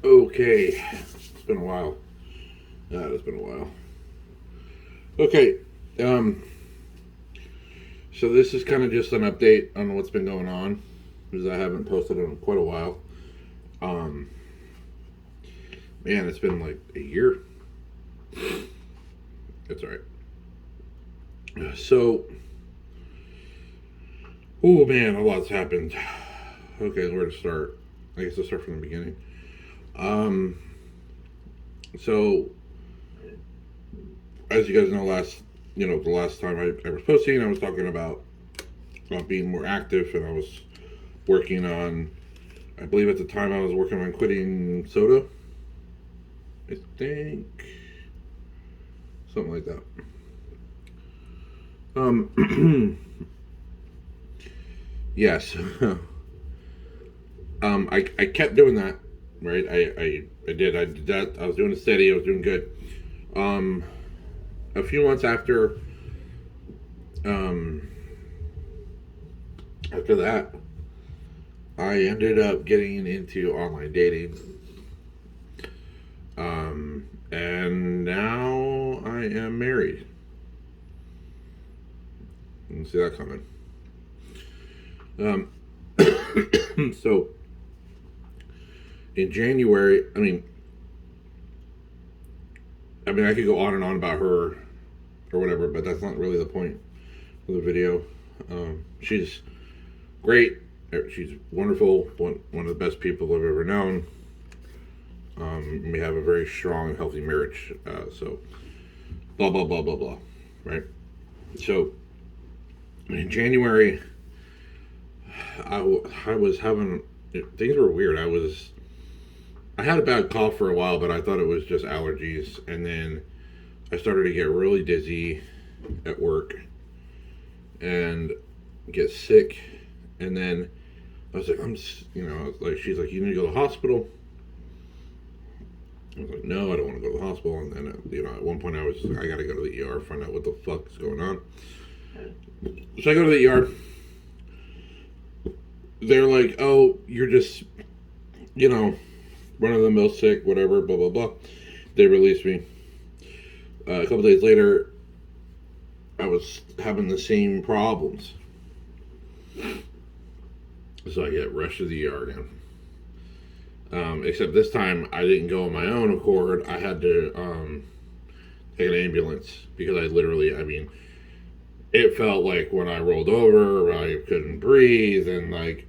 Okay, it's been a while. It's been a while. Okay, um, so this is kind of just an update on what's been going on because I haven't posted in quite a while. Um, Man, it's been like a year. That's all right. So, oh man, a lot's happened. Okay, where to start? I guess I'll start from the beginning. Um, so as you guys know, the last time I was posting, I was talking about being more active, and I was working on. I believe at the time I was working on quitting soda. I think something like that. Yes. I kept doing that. Right. I did. I did that. I was doing it steady. I was doing good. Um, a few months um, after that, I ended up getting into online dating. And now I am married. Didn't see that coming. Um, so in January, I could go on and on about her or whatever, but that's not really the point of the video. She's great. She's wonderful. One of the best people I've ever known. We have a very strong, healthy marriage. So, blah blah blah blah blah. Right. So, in January, I was having things were weird. I had a bad cough for a while, but I thought it was just allergies, and then I started to get really dizzy at work and get sick, and then I was like, she's like, you need to go to the hospital. I was like, no, I don't want to go to the hospital. And then, at one point I was like, I got to go to the ER, find out what the fuck is going on. So I go to the ER. They're like, oh, you're just, run of the mill sick, whatever, blah, blah, blah. They released me. A couple days later, I was having the same problems. So I get rushed to the ER again. Except this time I didn't go on my own accord. I had to take an ambulance because it felt like when I rolled over, I couldn't breathe, and like,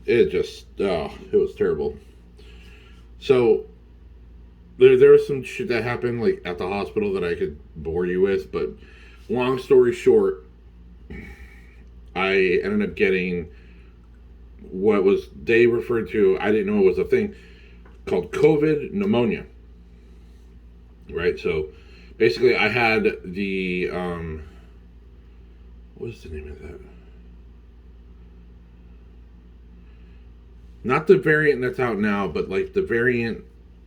it was terrible. So there was some shit that happened like at the hospital that I could bore you with, but long story short, I ended up getting what was they referred to. I didn't know it was a thing called COVID pneumonia. Right. So basically, I had the what's the name of that? Not the variant that's out now, but like the variant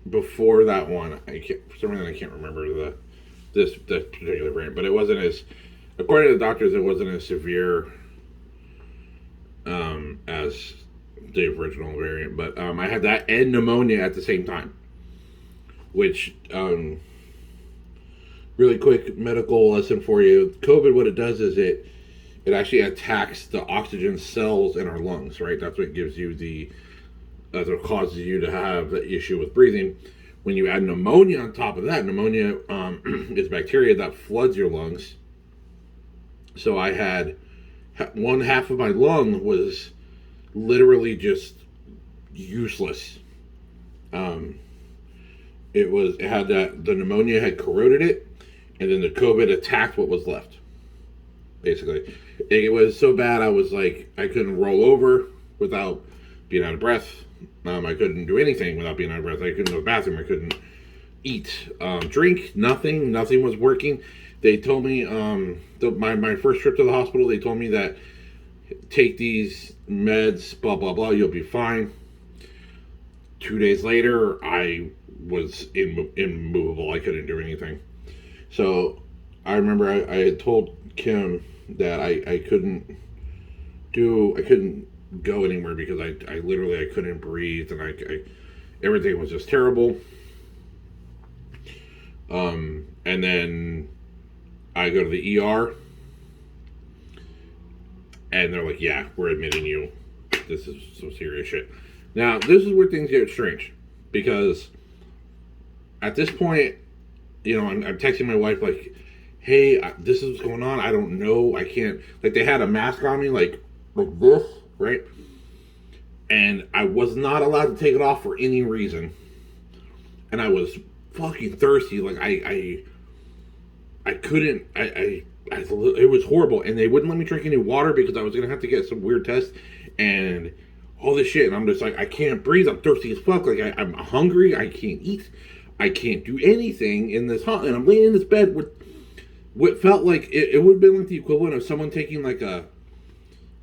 before that one. For some reason I can't remember this particular variant, but it wasn't as, according to the doctors, it wasn't as severe as the original variant. But I had that and pneumonia at the same time, which really quick medical lesson for you. COVID, what it does is it actually attacks the oxygen cells in our lungs. Right, that's what gives you that's what causes you to have the issue with breathing. When you add pneumonia on top of that, pneumonia is bacteria that floods your lungs. So I had one half of my lung was literally just useless. Um, it had that the pneumonia had corroded it, and then the COVID attacked what was left. Basically, it was so bad I was like I couldn't roll over without being out of breath. I couldn't do anything without being out of breath. I couldn't go to the bathroom. I couldn't eat, drink. Nothing. Nothing was working. They told me my first trip to the hospital. They told me that take these meds. Blah blah blah. You'll be fine. 2 days later, I was immovable. I couldn't do anything. So I remember I had told Kim that I couldn't go anywhere because I literally I couldn't breathe and I everything was just terrible. And then I go to the ER, and they're like, "Yeah, we're admitting you. This is some serious shit." Now, this is where things get strange, because at this point, I'm texting my wife like, "Hey, this is what's going on. I don't know. I can't." Like, they had a mask on me, like this, right? And I was not allowed to take it off for any reason. And I was fucking thirsty. Like, I couldn't. It was horrible, and they wouldn't let me drink any water because I was gonna have to get some weird test and all this shit. And I'm just like, I can't breathe. I'm thirsty as fuck. Like, I'm hungry. I can't eat. I can't do anything in this hot. And I'm laying in this bed with what felt like it would have been like the equivalent of someone taking like an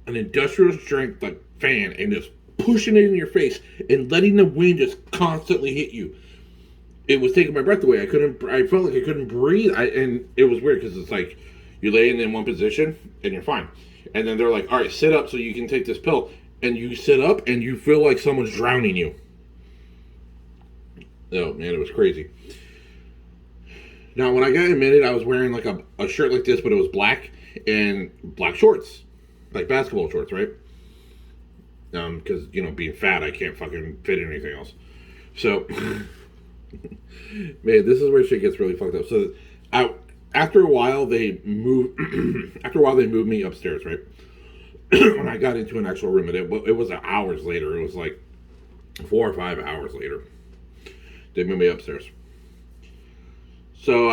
industrial strength like fan and just pushing it in your face and letting the wind just constantly hit you. It was taking my breath away. I felt like I couldn't breathe. And it was weird because it's like you lay in one position and you're fine. And then they're like, all right, sit up so you can take this pill. And you sit up and you feel like someone's drowning you. Oh, man, it was crazy. Now, when I got admitted, I was wearing like a shirt like this, but it was black and black shorts. Like basketball shorts, right? Because, being fat, I can't fucking fit in anything else. So... Man, this is where shit gets really fucked up. So, after a while, they moved me upstairs, right? When I got into an actual room, and it was hours later. It was like 4 or 5 hours later. They moved me upstairs. So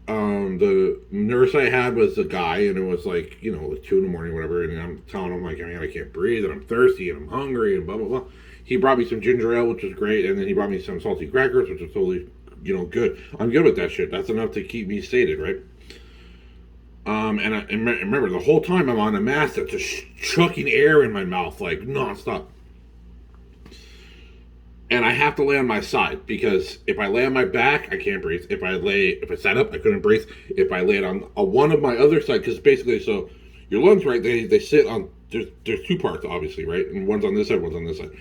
the nurse I had was a guy, and it was like 2 in the morning, whatever. And I'm telling him like, man, I can't breathe, and I'm thirsty, and I'm hungry, and blah blah blah. He brought me some ginger ale, which was great, and then he brought me some salty crackers, which was totally, good. I'm good with that shit. That's enough to keep me sated, right? And remember, the whole time I'm on a mask that's just chucking air in my mouth, like, nonstop. And I have to lay on my side, because if I lay on my back, I can't breathe. If I sat up, I couldn't breathe. If I laid on one of my other side, because basically, so your lungs, right, they sit on, there's 2 parts, obviously, right? And one's on this side, one's on this side.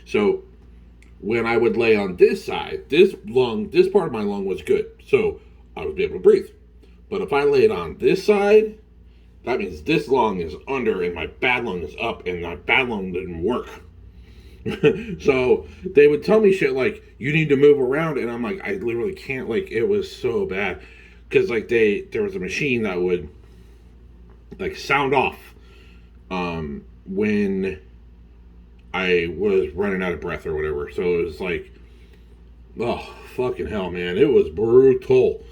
So when I would lay on this side, this part of my lung was good. So I would be able to breathe. But if I laid on this side, that means this lung is under and my bad lung is up, and my bad lung didn't work. So they would tell me shit like, you need to move around. And I'm like, I literally can't. Like, it was so bad. Because like there was a machine that would like sound off when I was running out of breath or whatever. So it was like, oh, fucking hell, man. It was brutal.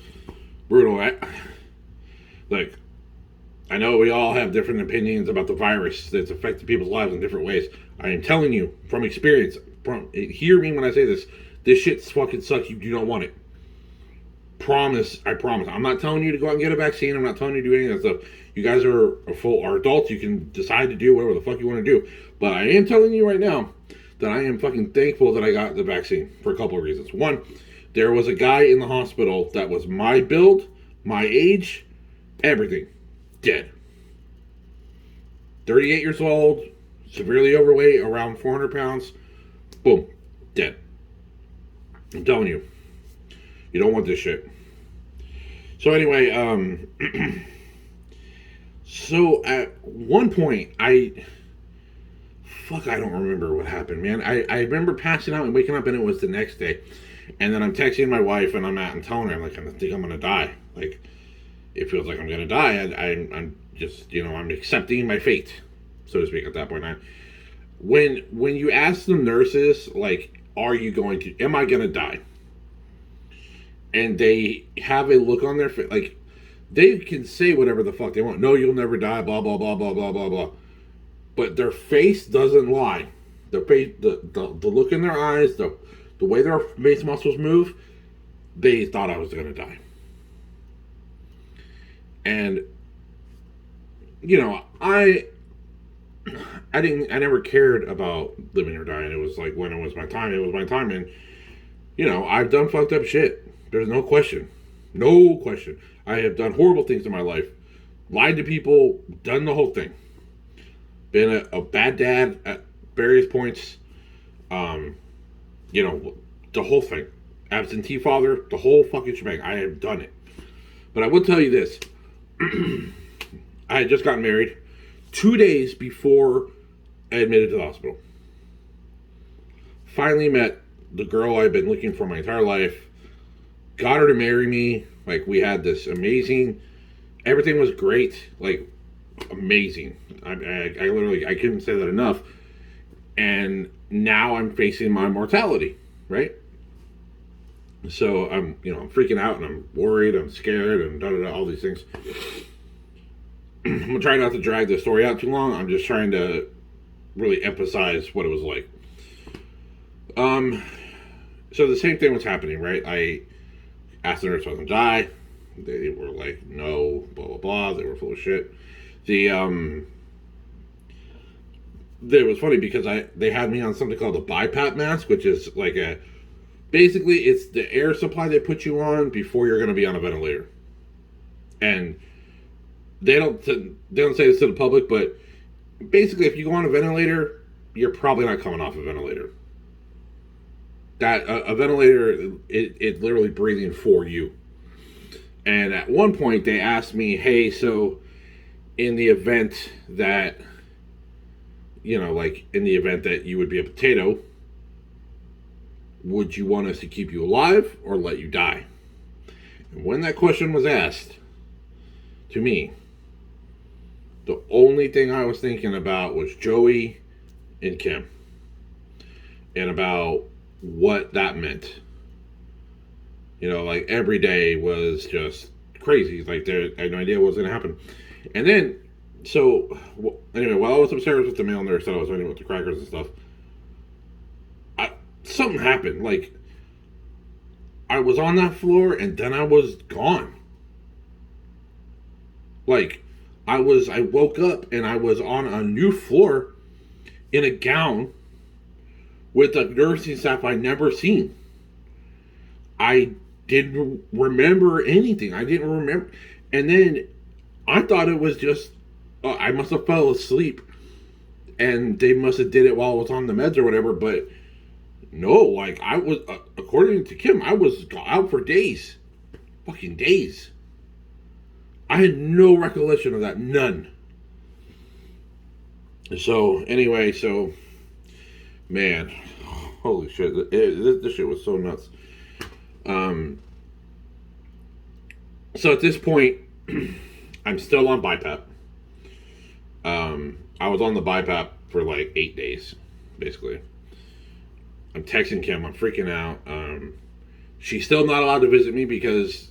I know we all have different opinions about the virus that's affected people's lives in different ways. I am telling you from experience, hear me when I say this. This shit fucking sucks. You do not want it. I promise. I'm not telling you to go out and get a vaccine. I'm not telling you to do any of that stuff. You guys are adults. You can decide to do whatever the fuck you want to do. But I am telling you right now that I am fucking thankful that I got the vaccine for a couple of reasons. One, there was a guy in the hospital that was my build, my age, everything. Dead. 38 years old, severely overweight, around 400 pounds. Boom. Dead. I'm telling you. You don't want this shit. So anyway, so at one point, I don't remember what happened, man. I remember passing out and waking up, and it was the next day. And then I'm texting my wife, and I'm telling her, I'm like, I think I'm going to die. Like, it feels like I'm going to die. I'm just, I'm accepting my fate, so to speak, at that point. When you ask the nurses, like, am I going to die? And they have a look on their face, like, they can say whatever the fuck they want. No, you'll never die, blah, blah, blah, blah, blah, blah, blah. But their face doesn't lie. The look in their eyes, the way their face muscles move, they thought I was going to die. And, I never cared about living or dying. It was like, when it was my time, it was my time. And, I've done fucked up shit. There's no question. No question. I have done horrible things in my life. Lied to people, done the whole thing. Been a bad dad various points. Um, you know, the whole thing. Absentee father, the whole fucking shebang. I have done it. But I will tell you this. I had just gotten married 2 days before I admitted to the hospital. Finally met the girl I've been looking for my entire life. Got her to marry me. Like, we had this amazing, everything was great. Like, amazing. I literally, I couldn't say that enough. And now I'm facing my mortality, right? So I'm freaking out and I'm worried, I'm scared, and all these things. I'm trying not to drag the story out too long. I'm just trying to really emphasize what it was like. So the same thing was happening, right? I asked the nurse if I was gonna die. They were like, no, blah blah blah. They were full of shit. It was funny because they had me on something called a BiPAP mask, which is like basically it's the air supply they put you on before you're gonna be on a ventilator. And they don't say this to the public, but basically if you go on a ventilator, you're probably not coming off a ventilator. That a ventilator, it's literally breathing for you. And at one point they asked me, hey, so in the event that like in the event that you would be a potato, would you want us to keep you alive or let you die? And when that question was asked to me, the only thing I was thinking about was Joey and Kim, and about what that meant. Like every day was just crazy. Like I had no idea what was going to happen. And then, so anyway, while I was upstairs with the male nurse that I was waiting with the crackers and stuff, something happened. Like I was on that floor and then I was gone. Like I woke up and I was on a new floor in a gown with a nursing staff I'd never seen. I didn't remember anything. I didn't remember. And then I thought it was just, I must have fell asleep and they must have did it while I was on the meds or whatever. But no, like I was, according to Kim, I was out for days. Fucking days. I had no recollection of that. None. So, anyway, man, holy shit. This shit was so nuts. So at this point, I'm still on BiPAP. I was on the BiPAP for like 8 days, basically. I'm texting Kim. I'm freaking out. She's still not allowed to visit me because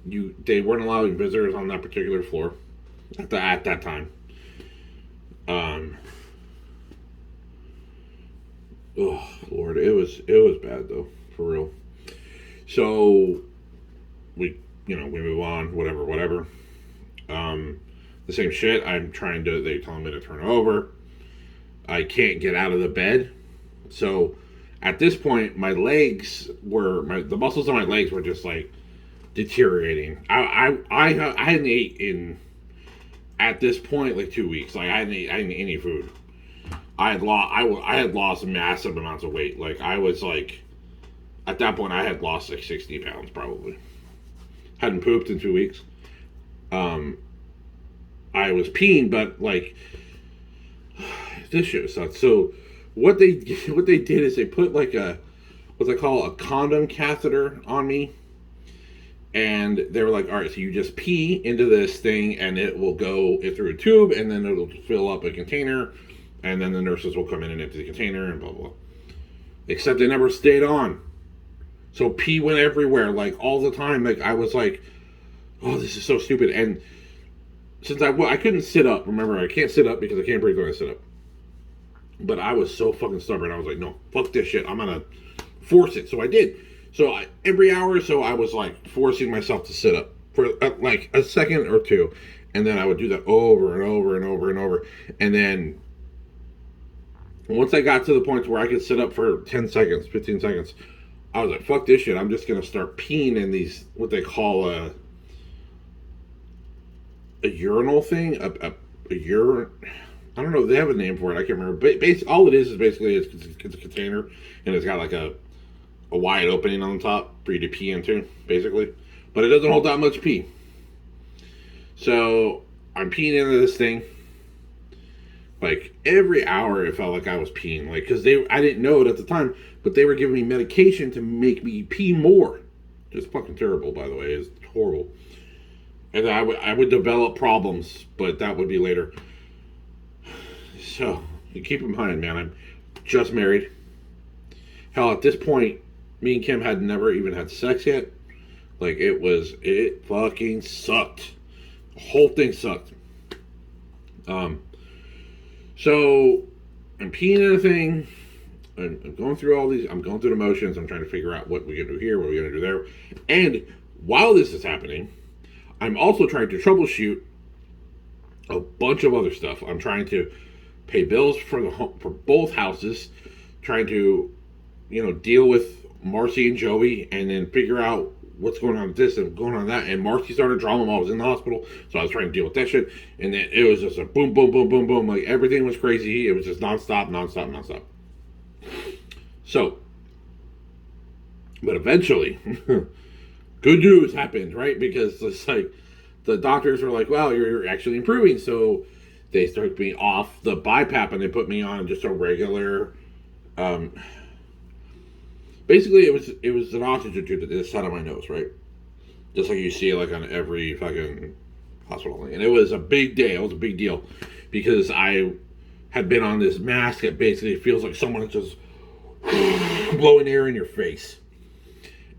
they weren't allowing visitors on that particular floor at that time. Oh Lord, it was bad though, for real. So we move on, whatever. The same shit. They telling me to turn over. I can't get out of the bed. So at this point, my legs the muscles on my legs were just like deteriorating. I hadn't eaten at this point like 2 weeks. Like I hadn't eaten any food. I had lost massive amounts of weight. Like I was like, at that point I had lost like 60 pounds probably. Hadn't pooped in 2 weeks. I was peeing, but like this shit sucks. So what they did is they put like what they call a condom catheter on me. And they were like, all right, so you just pee into this thing and it will go through a tube and then it'll fill up a container and then the nurses will come in and empty the container and blah, blah, blah. Except they never stayed on. So pee went everywhere, like all the time. Like I was like, oh, this is so stupid. And since I couldn't sit up, remember, I can't sit up because I can't breathe when I sit up. But I was so fucking stubborn. I was like, no, fuck this shit. I'm going to force it. So I did. So every hour or so, I was like forcing myself to sit up for like a second or two. And then I would do that over and over and over and over. And then once I got to the point where I could sit up for 10 seconds, 15 seconds, I was like, fuck this shit. I'm just going to start peeing in these, what they call a urinal thing. A urine. I don't know. They have a name for it. I can't remember. But all it is basically it's a container, and it's got like a wide opening on the top for you to pee into, basically. But it doesn't hold that much pee. So I'm peeing into this thing. Like every hour, it felt like I was peeing. Like because I didn't know it at the time, but they were giving me medication to make me pee more. Just fucking terrible, by the way. It's horrible. And I would develop problems, but that would be later. So, you keep in mind, man, I'm just married. Hell, at this point, me and Kim had never even had sex yet. Like, it fucking sucked. The whole thing sucked. So, I'm peeing in a thing. I'm going through I'm going through the motions. I'm trying to figure out what we're going to do here, what we're going to do there. And while this is happening, I'm also trying to troubleshoot a bunch of other stuff. I'm trying to pay bills for both houses, trying to, deal with Marcy and Joey, and then figure out what's going on with this and going on that. And Marcy started drama while I was in the hospital, so I was trying to deal with that shit. And then it was just a boom, boom, boom, boom, boom. Like everything was crazy. It was just nonstop. So, but eventually, good news happened, right? Because it's like the doctors were like, "Wow, you're actually improving." So they started me off the BiPAP and they put me on just a regular. Basically, it was an oxygen tube to the side of my nose, right? Just like you see like on every fucking hospital. And it was a big day. It was a big deal because I had been on this mask that basically feels like someone's just blowing air in your face.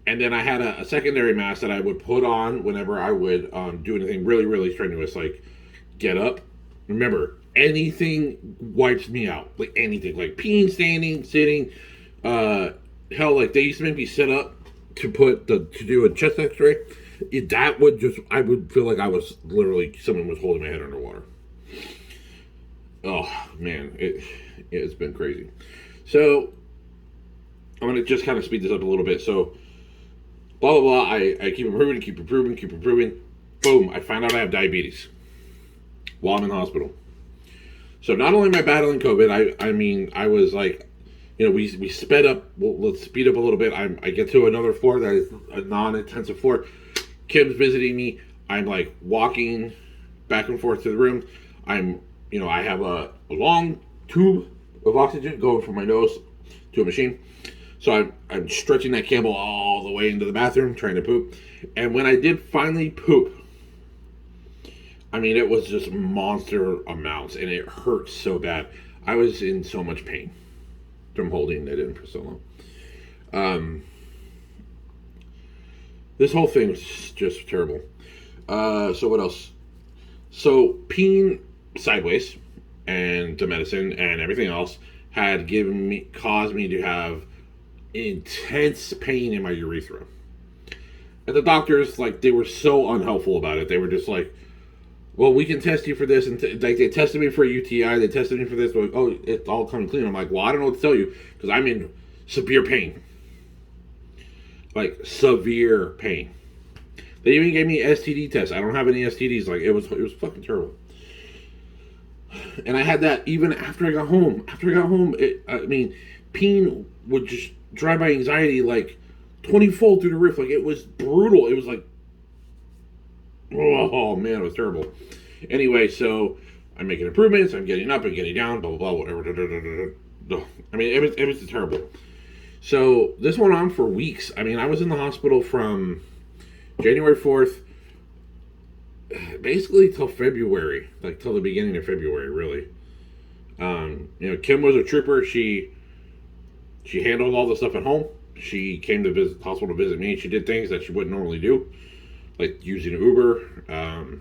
And then I had a secondary mask that I would put on whenever I would do anything really, really strenuous, like get up. Remember, anything wipes me out. Like anything. Like peeing, standing, sitting. Hell, like they used to make me sit up to do a chest x-ray. I would feel like I was literally, someone was holding my head underwater. Oh, man. It's been crazy. So, I'm going to just kind of speed this up a little bit. So, blah, blah, blah. I keep improving. Boom. I find out I have diabetes while I'm in the hospital. So, not only am I battling COVID, I was like, we sped up. Well, let's speed up a little bit. I get to another floor that is a non-intensive floor. Kim's visiting me. I'm like walking back and forth to the room. I have a long tube of oxygen going from my nose to a machine. So I'm stretching that cable all the way into the bathroom, trying to poop. And when I did finally poop, it was just monster amounts, and it hurt so bad. I was in so much pain from holding it in for so long. This whole thing was just terrible. So what else? So peeing sideways and the medicine and everything else had caused me to have intense pain in my urethra. And the doctors, they were so unhelpful about it. They were just like, well, we can test you for this. And they tested me for a UTI. They tested me for this. But, it's all coming clean. I'm like, well, I don't know what to tell you because I'm in severe pain. Like, severe pain. They even gave me STD tests. I don't have any STDs. It was fucking terrible. And I had that even after I got home. Peeing would just drive my anxiety 20-fold through the roof. It was brutal. It was oh man, it was terrible. Anyway, so I'm making improvements. I'm getting up and getting down, blah, blah, blah, whatever. It was terrible. So this went on for weeks. I was in the hospital from January 4th, basically till February, till the beginning of February, really. Kim was a trooper. She handled all the stuff at home. She came to the hospital to visit me. She did things that she wouldn't normally do, like using Uber.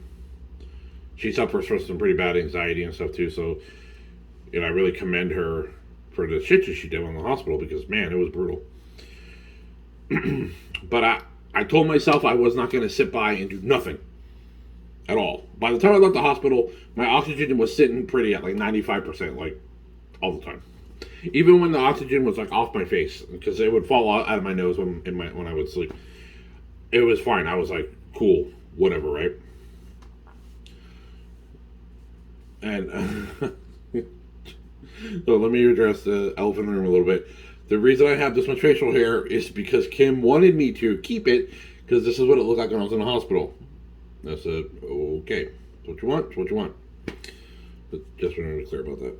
She suffers from some pretty bad anxiety and stuff too. So, I really commend her for the shit that she did in the hospital because, man, it was brutal. But I told myself I was not going to sit by and do nothing at all. By the time I left the hospital, my oxygen was sitting pretty at 95%, all the time. Even when the oxygen was off my face, because it would fall out of my nose when I would sleep. It was fine. I was cool, whatever, right? And So let me address the elephant in the room a little bit. The reason I have this much facial hair is because Kim wanted me to keep it because this is what it looked like when I was in the hospital. I said, okay, it's what you want, it's what you want. But just wanted to be clear about that.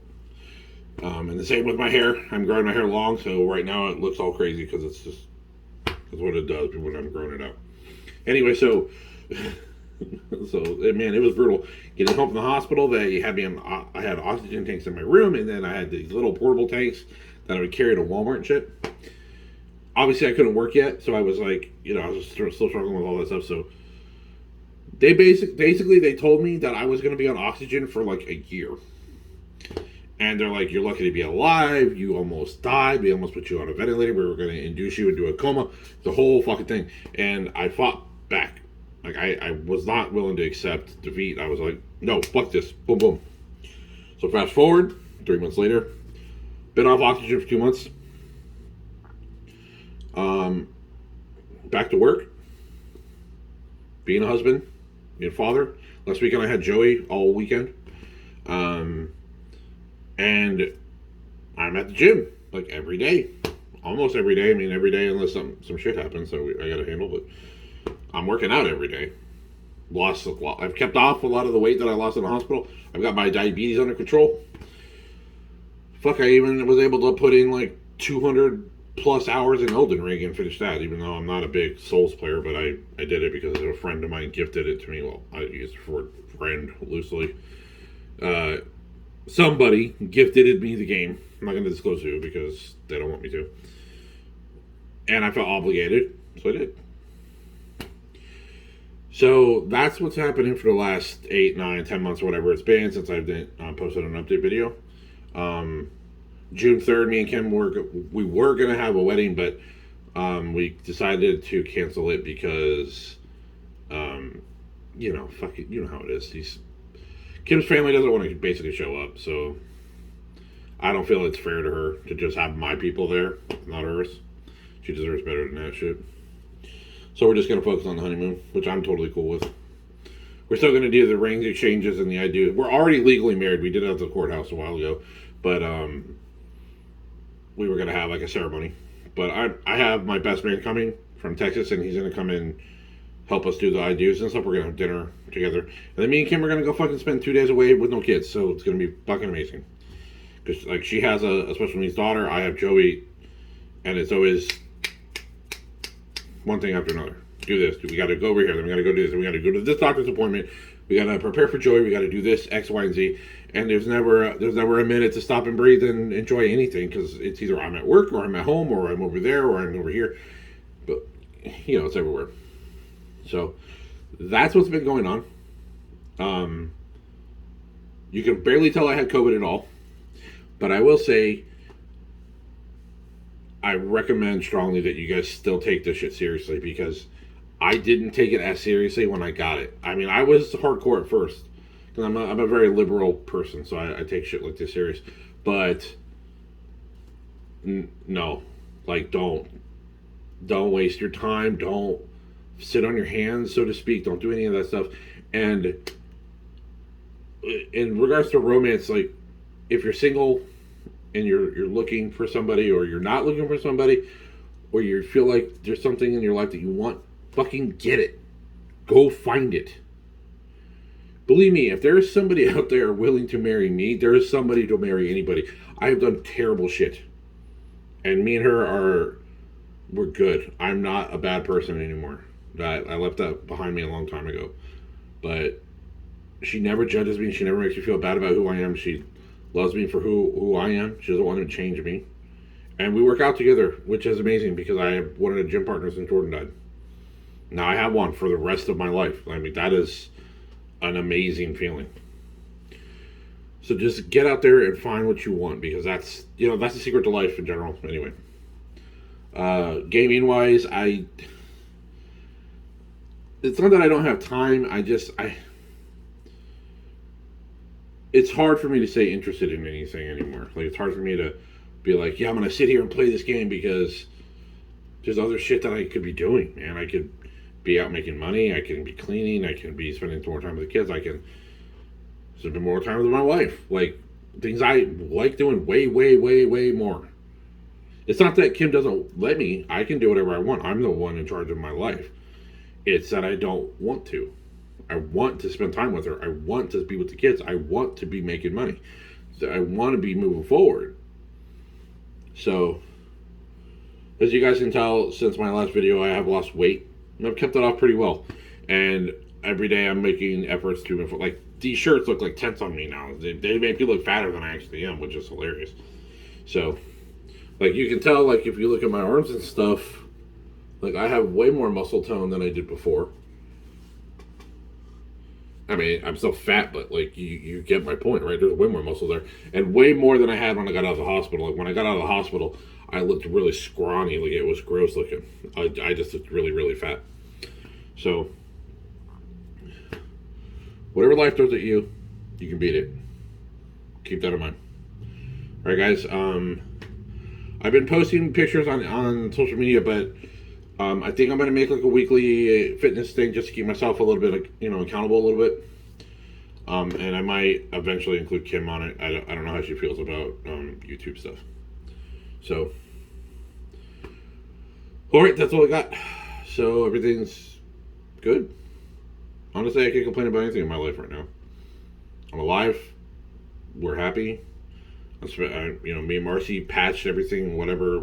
And the same with my hair. I'm growing my hair long, so right now it looks all crazy because it's what it does when I'm growing it out. Anyway, so man, it was brutal. Getting home from the hospital, they had me on. I had oxygen tanks in my room, and then I had these little portable tanks that I would carry to Walmart and shit. Obviously, I couldn't work yet, so I was like, I was still struggling with all that stuff. So they basically they told me that I was going to be on oxygen for like a year. And they're like, you're lucky to be alive. You almost died. We almost put you on a ventilator. We were going to induce you into a coma. The whole fucking thing. And I fought back. Like, I was not willing to accept defeat. I was like, no, fuck this. Boom, boom. So fast forward, 3 months later. Been off oxygen for 2 months. Back to work. Being a husband. Being a father. Last weekend I had Joey all weekend. And I'm at the gym like every day, almost every day. I mean, every day unless some shit happens, so I got to handle. But I'm working out every day. Lost a lot. I've kept off a lot of the weight that I lost in the hospital. I've got my diabetes under control. Fuck, I even was able to put in like 200 plus hours in Elden Ring and finish that. Even though I'm not a big Souls player, but I did it because a friend of mine gifted it to me. Well, I use the word friend loosely. Somebody gifted me the game. I'm not going to disclose who because they don't want me to. And I felt obligated, so I did. So that's what's happening for the last 8, 9, 10 months or whatever it's been since I've posted an update video. June 3rd, me and Kim were going to have a wedding, but we decided to cancel it because, fuck it, you know how it is. Kim's family doesn't want to basically show up, so I don't feel it's fair to her to just have my people there, not hers. She deserves better than that shit. So we're just going to focus on the honeymoon, which I'm totally cool with. We're still going to do the ring exchanges and the idea. We're already legally married. We did it at the courthouse a while ago, but we were going to have like a ceremony. But I have my best man coming from Texas, and he's going to come in help us do the I-dos and stuff. We're going to have dinner together. And then me and Kim are going to go fucking spend 2 days away with no kids. So it's going to be fucking amazing. Because, like, she has a special needs daughter. I have Joey. And it's always one thing after another. Do this. We got to go over here. Then we got to go do this. And we got to go to this doctor's appointment. We got to prepare for Joey. We got to do this, X, Y, and Z. And there's never a minute to stop and breathe and enjoy anything. Because it's either I'm at work or I'm at home or I'm over there or I'm over here. But, it's everywhere. So that's what's been going on. You can barely tell I had COVID at all. But I will say, I recommend strongly that you guys still take this shit seriously because I didn't take it as seriously when I got it. I mean, I was hardcore at first because I'm a very liberal person, so I take shit like this serious. But no, like don't waste your time. Don't sit on your hands, so to speak. Don't do any of that stuff. And in regards to romance, like if you're single and you're looking for somebody, or you're not looking for somebody, or you feel like there's something in your life that you want, fucking get it. Go find it. Believe me, if there is somebody out there willing to marry me, there is somebody to marry anybody. I have done terrible shit, and me and her we're good. I'm not a bad person anymore. I left that behind me a long time ago. But she never judges me. She never makes me feel bad about who I am. She loves me for who I am. She doesn't want to change me. And we work out together, which is amazing because I have one of the gym partners since Jordan died. Now I have one for the rest of my life. I mean, that is an amazing feeling. So just get out there and find what you want because that's the secret to life in general. Anyway, gaming wise, it's not that I don't have time. It's hard for me to stay interested in anything anymore. Like, it's hard for me to be like, yeah, I'm going to sit here and play this game because there's other shit that I could be doing, man. I could be out making money. I can be cleaning. I can be spending more time with the kids. I can spend more time with my wife. Like, things I like doing way, way, way, way more. It's not that Kim doesn't let me. I can do whatever I want. I'm the one in charge of my life. It's that I don't want to. I want to spend time with her. I want to be with the kids. I want to be making money. I want to be moving forward. So, as you guys can tell, since my last video, I have lost weight. And I've kept it off pretty well. And every day I'm making efforts to move. Like, these shirts look like tents on me now. They make me look fatter than I actually am, which is hilarious. So, like, you can tell, like, if you look at my arms and stuff, like, I have way more muscle tone than I did before. I mean, I'm still fat, but, like, you get my point, right? There's way more muscle there. And way more than I had when I got out of the hospital. Like, when I got out of the hospital, I looked really scrawny. Like, it was gross looking. I just looked really, really fat. So, whatever life throws at you, you can beat it. Keep that in mind. All right, guys. I've been posting pictures on social media, but I think I'm going to make like a weekly fitness thing just to keep myself a little bit, accountable a little bit. And I might eventually include Kim on it. I don't know how she feels about YouTube stuff. So, all right, that's all I got. So everything's good. Honestly, I can't complain about anything in my life right now. I'm alive. We're happy. Me and Marcy patched everything. Whatever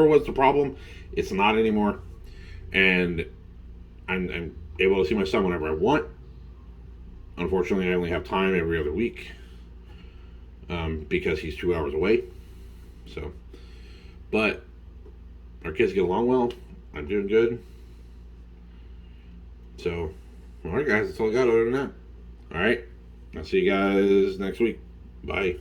was the problem, it's not anymore. And I'm able to see my son whenever I want. Unfortunately, I only have time every other week because he's 2 hours away. So, but our kids get along well. I'm doing good. So, all right, guys, that's all I got. Other than that, all right, I'll see you guys next week. Bye.